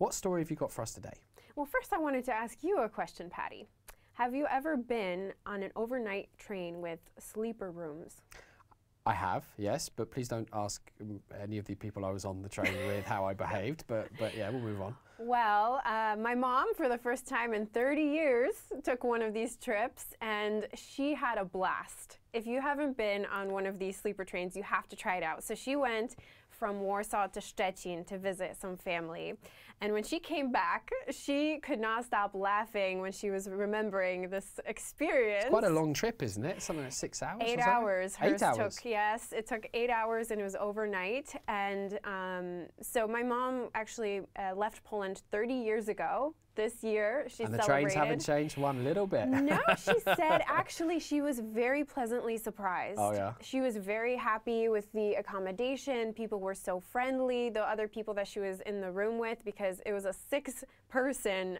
What story have you got for us today? Well, first I wanted to ask you a question, Patty. Have you ever been on an overnight train with sleeper rooms? I have, yes, but please don't ask any of the people I was on the train with how I behaved, but yeah, we'll move on. Well, my mom, for the first time in 30 years, took one of these trips, and she had a blast. If you haven't been on one of these sleeper trains, you have to try it out. So she went from Warsaw to Szczecin to visit some family. And when she came back, she could not stop laughing when she was remembering this experience. It's quite a long trip, isn't it? Something like 6 hours? 8 hours. Hers 8 hours? took, yes, it took 8 hours and it was overnight. And so my mom actually left Poland 30 years ago. This year, she celebrated. And the celebrated. trains haven't changed one little bit. No, she said actually she was very pleasantly surprised. Oh, yeah? She was very happy with the accommodation. People were so friendly, the other people that she was in the room with, because it was a 6-person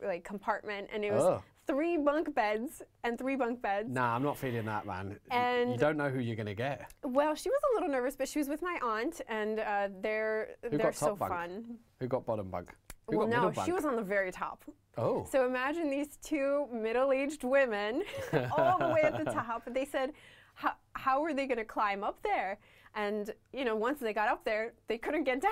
like compartment, and it was 3 bunk beds and 3 bunk beds. Nah, I'm not feeling that, man. And you don't know who you're going to get. Well, she was a little nervous, but she was with my aunt, and they're so fun. Who got bottom bunk? Well, no, she was on the very top. Oh. So imagine these 2 middle-aged women all the way at the top. They said, how were they going to climb up there? And, you know, once they got up there, they couldn't get down.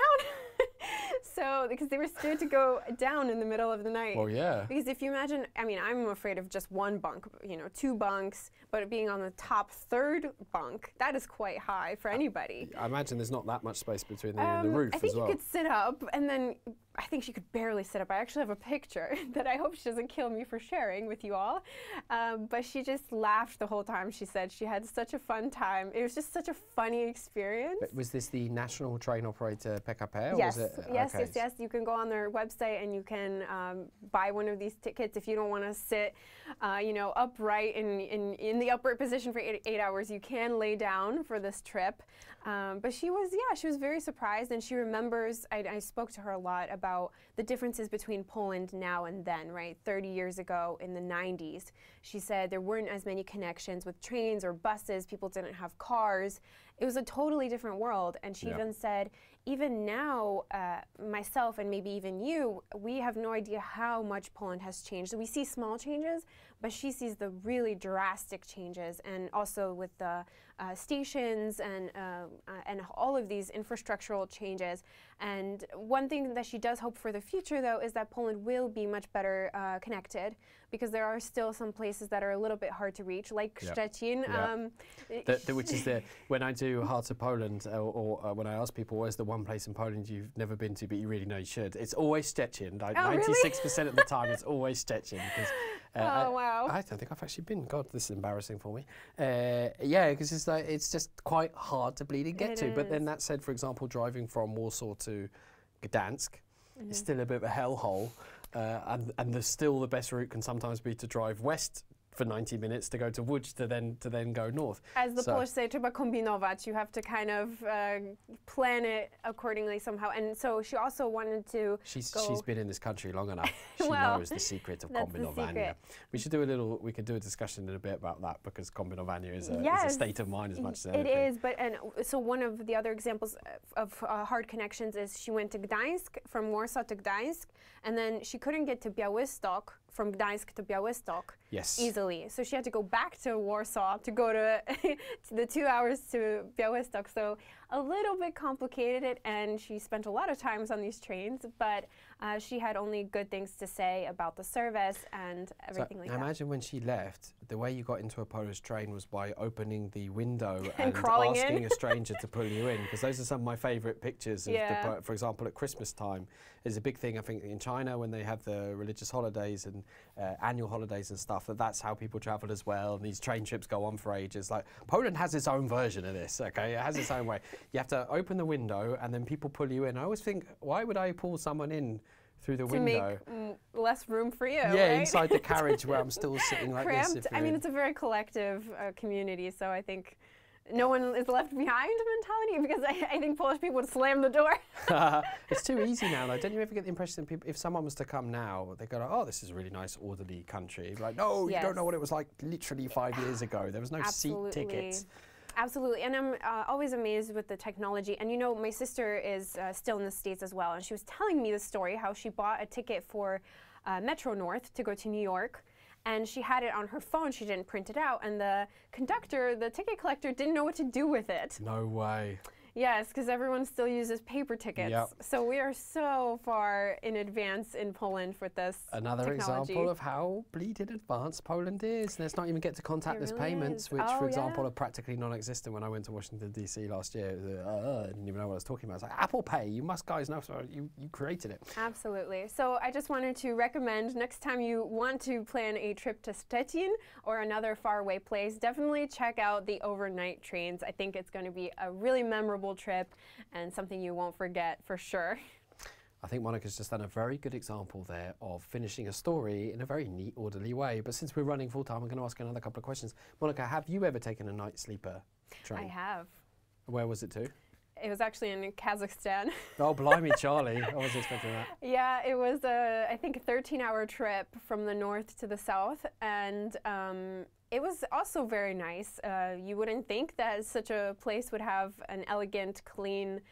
So, because they were scared to go down in the middle of the night. Oh, yeah. Because if you imagine, I mean, I'm afraid of just 1 bunk, you know, 2 bunks, but being on the top 3rd bunk, that is quite high for anybody. I imagine there's not that much space between the roof as well. I think you could sit up, and then I think she could barely sit up. I actually have a picture that I hope she doesn't kill me for sharing with you all. But she just laughed the whole time. She said she had such a fun time. It was just such a funny experience. But was this the national train operator PKP? Yes, or was it, yes, okay. yes. You can go on their website and you can buy one of these tickets if you don't want to sit, you know, upright in the upright position for 8 hours. You can lay down for this trip. But she was very surprised, and she remembers. I spoke to her a lot about the differences between Poland now and then, right? 30 years ago in the 90s, she said there weren't as many connections with trains or buses. People didn't have cars. It was a totally different world. And she even said, even now, myself and maybe even you, we have no idea how much Poland has changed. We see small changes, but she sees the really drastic changes, and also with the stations and all of these infrastructural changes. And one thing that she does hope for the future, though, is that Poland will be much better connected, because there are still some places that are a little bit hard to reach, like Szczecin. Which is when I do Hearts of Poland, or when I ask people, where's the one place in Poland you've never been to but you really know you should, it's always Szczecin. Like 96% of the time it's always Szczecin. Because, wow. I don't think I've actually been. God, this is embarrassing for me. Yeah, because it's like, it's just quite hard to bleed and get to. But then that said, for example, driving from Warsaw to Gdansk is still a bit of a hellhole. And still the best route can sometimes be to drive west for 90 minutes to go to Łódź to then go north. As the Polish say, trzeba kombinować. You have to kind of plan it accordingly somehow. And so she also wanted to She's been in this country long enough. She knows the secret of kombinowanie. We should do we could do a discussion in a bit about that, because kombinowanie is a state of mind as much as anything. It is, so one of the other examples of hard connections is she went to Gdańsk, from Warsaw to Gdańsk, and then she couldn't get to Białystok, from Gdańsk to Białystok easily. So she had to go back to Warsaw to go to the 2 hours to Białystok. So a little bit complicated, and she spent a lot of times on these trains, but she had only good things to say about the service and everything like that. I imagine when she left, the way you got into a Polish train was by opening the window and asking a stranger to pull you in, because those are some of my favourite pictures of for example, at Christmas time. There's a big thing, I think, in China when they have the religious holidays and annual holidays and stuff, that's how people travel as well, and these train trips go on for ages. Like, Poland has its own version of this, okay? It has its own way. You have to open the window and then people pull you in. I always think, why would I pull someone in through the window? To make less room for you, yeah, right? inside the carriage where I'm still sitting like Cramped. this. I mean, it's a very collective community, so I think no one is left behind mentality, because I think Polish people would slam the door. It's too easy now, though. Don't you ever get the impression that people, if someone was to come now, they go, like, oh, this is a really nice, orderly country. Like, no, you don't know what it was like literally 5 years ago. There was no seat tickets. Absolutely, and I'm always amazed with the technology. And you know, my sister is still in the States as well, and she was telling me the story how she bought a ticket for Metro North to go to New York, and she had it on her phone. She didn't print it out, and the conductor, the ticket collector, didn't know what to do with it. No way. Yes, because everyone still uses paper tickets. Yep. So we are so far in advance in Poland with this Another technology. example of how bleeding advanced Poland is. Let's not even get to contactless really payments, is. which, Oh, for example, yeah. are practically non-existent. When I went to Washington, D.C. last year, it was, I didn't even know what I was talking about. It's like, Apple Pay, you must guys know, so you created it. Absolutely. So I just wanted to recommend next time you want to plan a trip to Szczecin or another faraway place, definitely check out the overnight trains. I think it's going to be a really memorable trip and something you won't forget for sure. I think Monica's just done a very good example there of finishing a story in a very neat, orderly way. But since we're running full time, I'm going to ask another couple of questions. Monica, have you ever taken a night sleeper train? I have. Where was it to? It was actually in Kazakhstan. Oh, blimey, Charlie. I wasn't expecting that. Yeah, it was, I think, a 13-hour trip from the north to the south. And it was also very nice. You wouldn't think that such a place would have an elegant, clean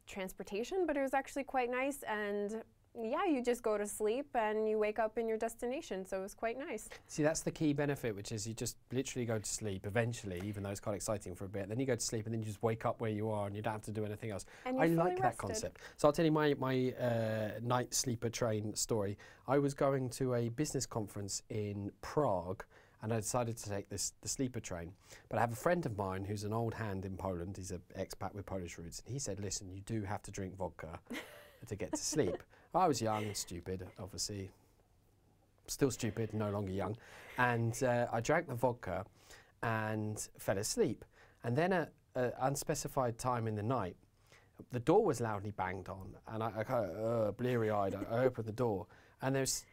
transportation, but it was actually quite nice. And yeah, you just go to sleep and you wake up in your destination, so it was quite nice. See, that's the key benefit, which is you just literally go to sleep eventually, even though it's quite exciting for a bit. Then you go to sleep and then you just wake up where you are and you don't have to do anything else. And I you're fully like that rested. concept. So I'll tell you my night sleeper train story. I was going to a business conference in Prague, and I decided to take the sleeper train. But I have a friend of mine who's an old hand in Poland. He's an expat with Polish roots, and he said, listen, you do have to drink vodka to get to sleep. I was young and stupid, obviously. Still stupid, no longer young. And I drank the vodka and fell asleep. And then at an unspecified time in the night, the door was loudly banged on. And I kind of, bleary-eyed, I opened the door. And there's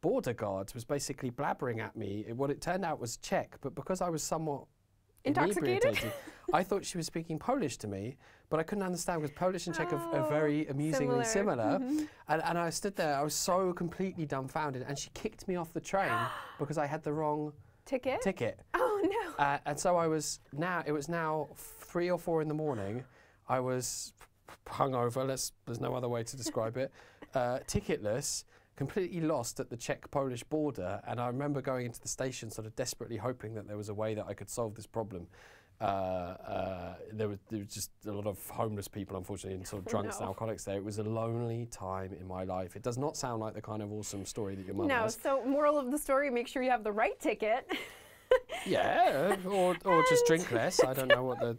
border guards was basically blabbering at me. What it turned out was Czech, but because I was somewhat Intoxicated? inebriated, I thought she was speaking Polish to me, but I couldn't understand because Polish and Czech are very amusingly similar. And I stood there, I was so completely dumbfounded, and she kicked me off the train because I had the wrong ticket. Oh no. And so it was now 3 or 4 in the morning. I was hungover, there's no other way to describe it, ticketless, completely lost at the Czech-Polish border, and I remember going into the station sort of desperately hoping that there was a way that I could solve this problem. There was just a lot of homeless people, unfortunately, and sort of drunks and alcoholics there. It was a lonely time in my life. It does not sound like the kind of awesome story that your mum has. No, so moral of the story, make sure you have the right ticket. Yeah, or just drink less. I don't know what the...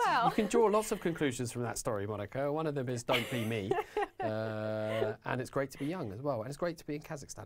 Well. You can draw lots of conclusions from that story, Monica. One of them is don't be me. And it's great to be young as well. And it's great to be in Kazakhstan.